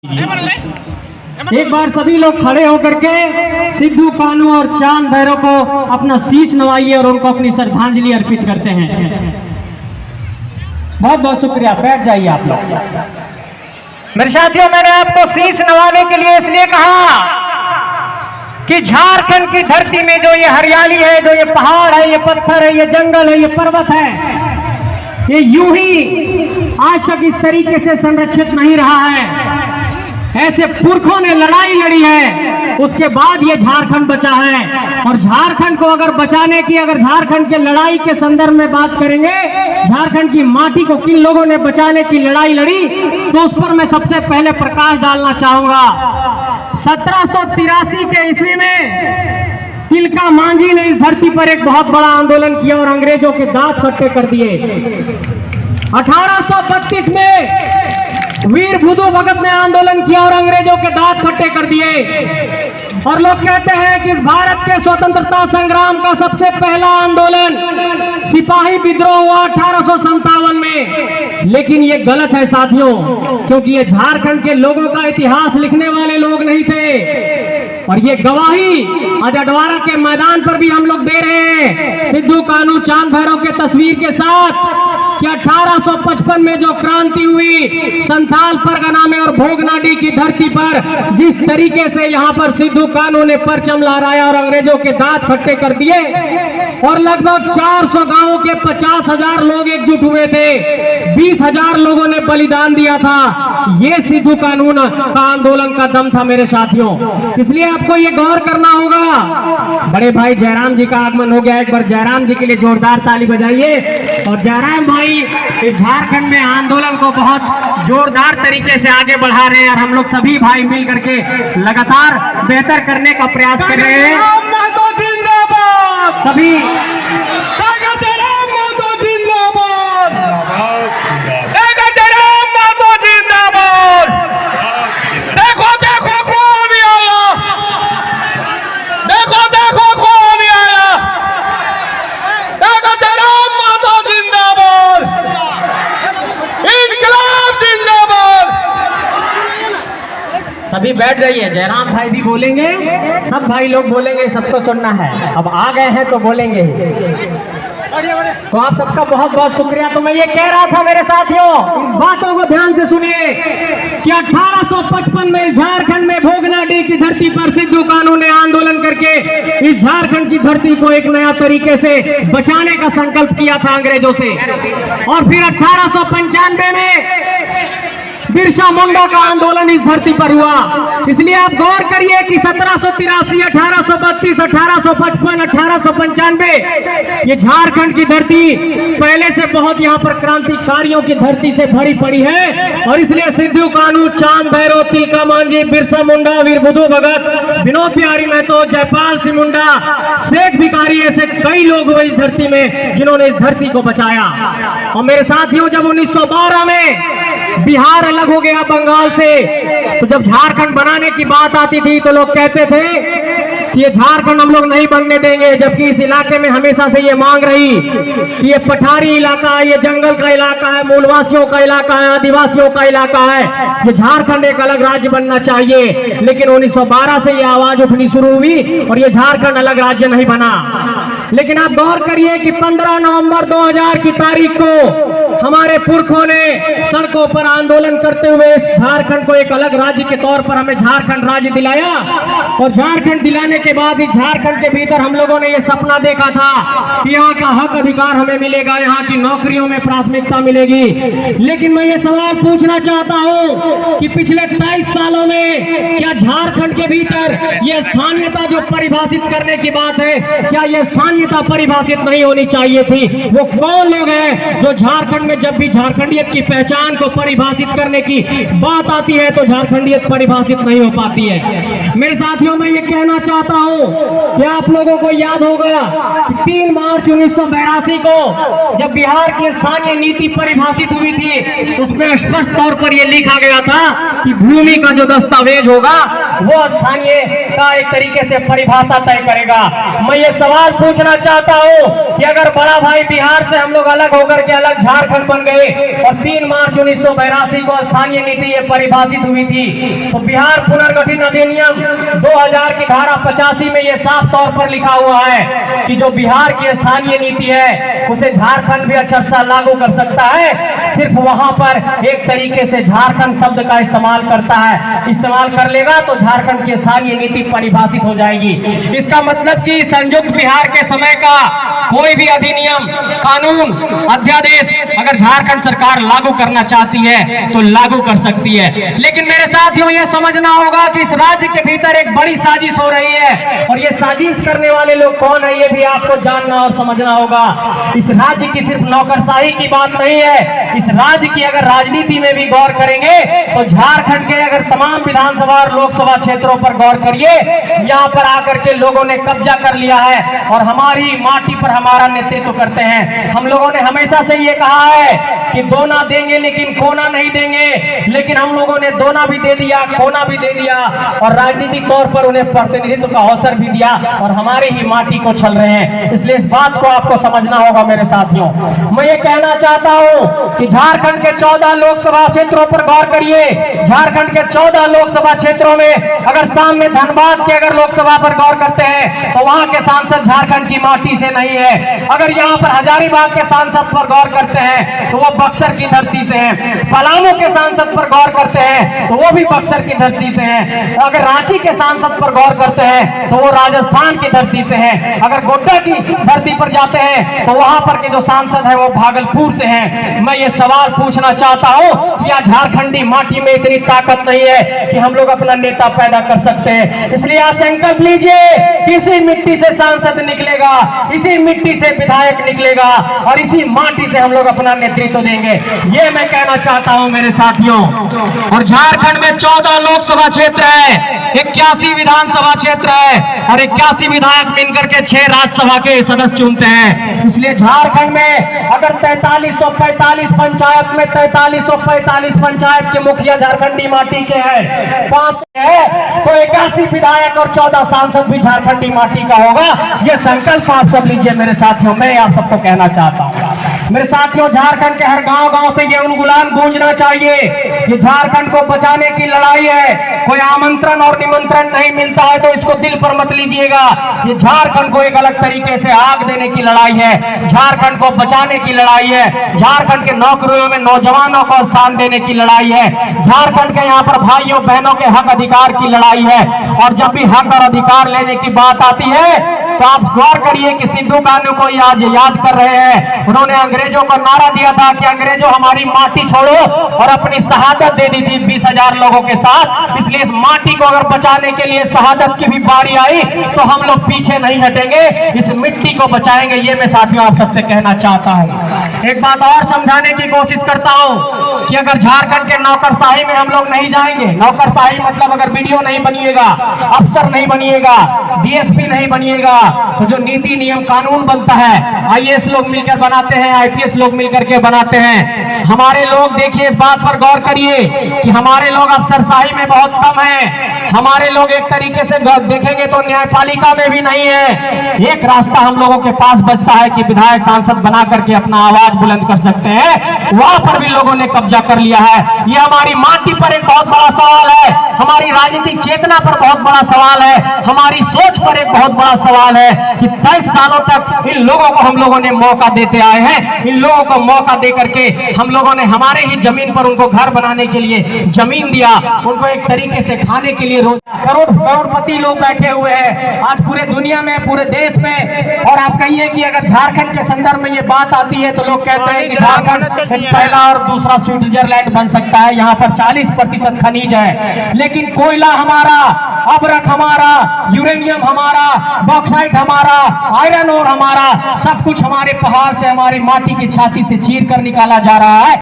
एक बार सभी लोग खड़े होकर के सिद्धू कानू और चांद भैरव को अपना शीश नवाइए और उनको अपनी श्रद्धांजलि अर्पित करते हैं। बहुत बहुत शुक्रिया। बैठ जाइए आप लोग। मेरे साथियों, मैंने आपको शीश नवाने के लिए इसलिए कहा कि झारखंड की धरती में जो ये हरियाली है, जो ये पहाड़ है, ये पत्थर है, ये जंगल है, ये पर्वत है, ये यूं ही आज तक इस तरीके से संरक्षित नहीं रहा है। ऐसे पुरखों ने लड़ाई लड़ी है, उसके बाद ये झारखंड बचा है। और झारखंड को अगर बचाने की, अगर झारखंड के लड़ाई के संदर्भ में बात करेंगे, झारखंड की माटी को किन लोगों ने बचाने की लड़ाई लड़ी, तो उस पर मैं सबसे पहले प्रकाश डालना चाहूंगा। 1783 के ईस्वी में तिलका मांझी ने इस धरती पर एक बहुत बड़ा आंदोलन किया और अंग्रेजों के दांत खट्टे कर दिए। 1832 में वीर बुधू भगत ने आंदोलन किया और अंग्रेजों के दांत खट्टे कर दिए। और लोग कहते हैं कि इस भारत के स्वतंत्रता संग्राम का सबसे पहला आंदोलन सिपाही विद्रोह हुआ 1857 में। लेकिन ये गलत है साथियों, क्योंकि ये झारखंड के लोगों का इतिहास लिखने वाले लोग नहीं थे। और ये गवाही आज अडवारा के मैदान पर भी हम लोग दे रहे हैं, सिद्धू कानू चांद भैरव के तस्वीर के साथ, कि 1855 में जो क्रांति हुई संथाल परगना में और भोगनाडी की धरती पर, जिस तरीके से यहाँ पर सिद्धू कानू ने परचम लहराया और अंग्रेजों के दांत खट्टे कर दिए और लगभग 400 गांवों के 50,000 लोग एकजुट हुए थे, 20,000 लोगों ने बलिदान दिया था। ये सिद्धू कानून का आंदोलन का दम था मेरे साथियों। इसलिए आपको ये गौर करना होगा। बड़े भाई जयराम जी का आगमन हो गया, एक बार जयराम जी के लिए जोरदार ताली बजाइए। और जयराम भाई इस झारखंड में आंदोलन को बहुत जोरदार तरीके से आगे बढ़ा रहे हैं और हम लोग सभी भाई मिल करके लगातार बेहतर करने का प्रयास कर रहे हैं। सभी सभी बैठ जाइए। जयराम भाई भी बोलेंगे, सब भाई लोग बोलेंगे, सबको सुनना है। अब आ गए हैं तो बोलेंगे ही। तो आप सबका बहुत बहुत शुक्रिया। तो मैं ये कह रहा था मेरे साथियों, इन बातों को ध्यान से सुनिए कि 1855 में झारखंड में भोगनाडी की धरती पर सिद्धू कानू ने आंदोलन करके इस झारखंड की धरती को एक नया तरीके से बचाने का संकल्प किया था अंग्रेजों से। और फिर 1895 में बिरसा मुंडा का आंदोलन इस धरती पर हुआ। इसलिए आप गौर करिए कि 1783, 1832, 1855, 1895 ये झारखंड की धरती पहले से बहुत यहाँ पर क्रांतिकारियों की धरती से भरी पड़ी है। और इसलिए सिद्धू कानू, चांद भैरव, तिलका मांझी, बिरसा मुंडा, वीर बुधू भगत, विनोद बिहारी महतो, जयपाल सिंह मुंडा, शेख भिखारी, ऐसे कई लोग हुए इस धरती में जिन्होंने इस धरती को बचाया। और मेरे साथियों, जब 1912 में बिहार अलग हो गया बंगाल से, तो जब झारखंड बनाने की बात आती थी तो लोग कहते थे कि ये झारखंड हम लोग नहीं बनने देंगे। जबकि इस इलाके में हमेशा से ये मांग रही कि ये पठारी इलाका है, ये जंगल का इलाका है, मूलवासियों का इलाका है, आदिवासियों का इलाका है, ये झारखंड एक अलग राज्य बनना चाहिए। लेकिन 1912 से ये आवाज उठनी शुरू हुई और ये झारखंड अलग राज्य नहीं बना। लेकिन आप गौर करिए कि 15 नवंबर 2000 की तारीख को हमारे पुरखों ने सड़कों पर आंदोलन करते हुए इस झारखंड को एक अलग राज्य के तौर पर हमें झारखंड राज्य दिलाया। और झारखंड दिलाने के बाद इस झारखंड के भीतर हम लोगों ने ये सपना देखा था कि यहाँ का हक अधिकार हमें मिलेगा, यहाँ की नौकरियों में प्राथमिकता मिलेगी। लेकिन मैं ये सवाल पूछना चाहता हूँ कि पिछले 23 सालों में क्या झारखंड के भीतर ये स्थानीयता जो परिभाषित करने की बात है, क्या ये स्थानीयता परिभाषित नहीं होनी चाहिए थी? वो कौन लोग हैं जो झारखंड में जब भी झारखंडियत की पहचान को परिभाषित करने की बात आती है तो झारखंडियत परिभाषित नहीं हो पाती है? मेरे साथियों, मैं ये कहना चाहता हूं कि आप लोगों को याद होगा 3 मार्च 1982 को जब बिहार की स्थानीय नीति परिभाषित हुई थी, उसमें स्पष्ट तौर पर यह लिखा गया था कि भूमि का जो दस्तावेज होगा वो स्थानीय का एक तरीके से परिभाषा तय करेगा। मैं ये सवाल पूछना चाहता हूँ कि अगर बड़ा भाई बिहार से हम लोग अलग होकर के अलग झारखंड बन गए और 3 मार्च 1982 को स्थानीय नीति ये परिभाषित हुई थी, तो बिहार पुनर्गठन अधिनियम 2000 की धारा 85 में ये साफ तौर पर लिखा हुआ है कि जो बिहार की स्थानीय नीति है उसे झारखंड भी अच्छा लागू कर सकता है। सिर्फ वहां पर एक तरीके से झारखंड शब्द का इस्तेमाल करता है, इस्तेमाल कर लेगा तो झारखंड की स्थानीय नीति परिभाषित हो जाएगी। इसका मतलब कि संयुक्त बिहार के समय का कोई भी अधिनियम, कानून, अध्यादेश अगर झारखंड सरकार लागू करना चाहती है तो लागू कर सकती है। लेकिन मेरे साथियों ये समझना होगा कि इस राज्य के भीतर एक बड़ी साजिश हो रही है और ये साजिश करने वाले लोग कौन है ये भी आपको जानना और समझना होगा। इस राज्य की सिर्फ नौकरशाही की बात नहीं है, इस राज्य की अगर राजनीति में भी गौर करेंगे तो झारखंड के अगर तमाम विधानसभा और लोकसभा क्षेत्रों पर गौर करिए, यहाँ पर आकर के लोगों ने कब्जा कर लिया है और हमारी माटी पर हमारा नेतृत्व करते हैं। हम लोगों ने हमेशा से ये कहा है कि दोना देंगे लेकिन कोना नहीं देंगे, लेकिन हम लोगों ने दोना भी दे दिया, कोना भी दे दिया और राजनीतिक तौर पर उन्हें प्रतिनिधित्व का अवसर भी दिया और हमारे ही माटी को छल रहे हैं। इसलिए इस बात को आपको समझना होगा मेरे साथियों। मैं ये कहना चाहता हूं कि झारखंड के 14 लोकसभा क्षेत्रों पर गौर करिए। झारखंड के 14 लोकसभा क्षेत्रों में अगर सामने धनबाद के अगर लोकसभा पर गौर करते हैं तो वहां के सांसद झारखंड की माटी से नहीं है। अगर यहाँ पर हजारीबाग के सांसद पर गौर करते हैं तो वो बक्सर की धरती से हैं। पलामू के सांसद पर गौर करते हैं तो वो भी बक्सर की धरती से हैं। अगर रांची के सांसद पर गौर करते हैं तो वो राजस्थान की धरती से हैं। अगर गोड्डा की धरती पर जाते हैं तो वहां पर के जो सांसद है वो भागलपुर से हैं। मैं ये सवाल पूछना चाहता हूं कि आज झारखंडी माटी में इतनी ताकत नहीं है कि हम लोग अपना नेता पैदा कर सकते हैं। इसलिए आज संकल्प लीजिए कि इसी मिट्टी से सांसद निकलेगा, इसी मिट्टी से विधायक निकलेगा और इसी माटी से हम लोग अपना नेतृत्व देंगे। ये मैं कहना चाहता हूं मेरे साथियों। और झारखंड में 14 लोकसभा क्षेत्र है, 81 विधानसभा क्षेत्र है और 81 विधायक मिलकर के 6 राज्यसभा के सदस्य चुनते हैं। इसलिए झारखंड में अगर 4345 पंचायत में 4345 पंचायत के मुखिया झारखंडी माटी के हैं, 5 है तो 81 विधायक और 14 सांसद भी झारखंडी माटी का होगा। ये संकल्प आप सब लीजिए मेरे साथियों। मैं आप सबको कहना चाहता हूँ मेरे साथियों, झारखंड के हर गांव-गांव से ये उनगुलान गूंजना चाहिए कि झारखंड को बचाने की लड़ाई है। कोई आमंत्रण और निमंत्रण नहीं मिलता है तो इसको दिल पर मत लीजिएगा। ये झारखंड को एक अलग तरीके से आग देने की लड़ाई है, झारखंड को बचाने की लड़ाई है, झारखंड के नौकरियों में नौजवानों को स्थान देने की लड़ाई है, झारखंड के यहाँ पर भाइयों बहनों के हक अधिकार की लड़ाई है। और जब भी हक और अधिकार लेने की बात आती है तो आप गौर करिए कि सिद्धू कान्हू को आज याद कर रहे हैं। उन्होंने अंग्रेजों को नारा दिया था कि अंग्रेजों हमारी माटी छोड़ो और अपनी शहादत दे दी थी 20,000 लोगों के साथ। इसलिए इस माटी को अगर बचाने के लिए शहादत की भी बारी आई तो हम लोग पीछे नहीं हटेंगे, इस मिट्टी को बचाएंगे। ये मैं साथियों आप सबसे कहना चाहता हूँ। एक बात और समझाने की कोशिश करता हूँ कि अगर झारखंड के नौकरशाही में हम लोग नहीं जाएंगे, नौकरशाही मतलब अगर वीडियो नहीं बनिएगा, अफसर नहीं बनिएगा, डीएसपी नहीं बनिएगा, तो जो नीति नियम कानून बनता है आईएएस लोग मिलकर बनाते हैं, आईपीएस लोग मिलकर के बनाते हैं। हमारे लोग देखिए इस बात पर गौर करिए कि हमारे लोग अफसरशाही में बहुत कम हैं। हमारे लोग एक तरीके से देखेंगे तो न्यायपालिका में भी नहीं है। एक रास्ता हम लोगों के पास बचता है कि विधायक सांसद बना करके अपना आवाज बुलंद कर सकते हैं, वहां पर भी लोगों ने कब्जा कर लिया है। ये हमारी माटी पर एक बहुत बड़ा सवाल है, हमारी राजनीतिक चेतना पर बहुत बड़ा सवाल है, हमारी सोच पर एक बहुत बड़ा सवाल है कि 23 सालों तक इन लोगों को हम लोगों ने मौका देते आए हैं। इन लोगों को मौका दे करके हम लोगों ने हमारे ही जमीन पर उनको घर बनाने के लिए जमीन दिया, उनको एक तरीके से खाने के लिए रोज करोड़पति लोग बैठे हुए हैं आज पूरे दुनिया में, पूरे देश में। और आप कहिए कि अगर झारखंड के संदर्भ में ये बात आती है तो लोग कहते हैं कि झारखंड पहला और दूसरा स्विट्जरलैंड बन सकता है, यहाँ पर 40% खनिज है। लेकिन कोयला हमारा, अबरख हमारा, यूरेनियम हमारा, बॉक्साइट हमारा, आयरन ओर हमारा, सब कुछ हमारे पहाड़ से, हमारी माटी की छाती से चीर कर निकाला जा रहा है।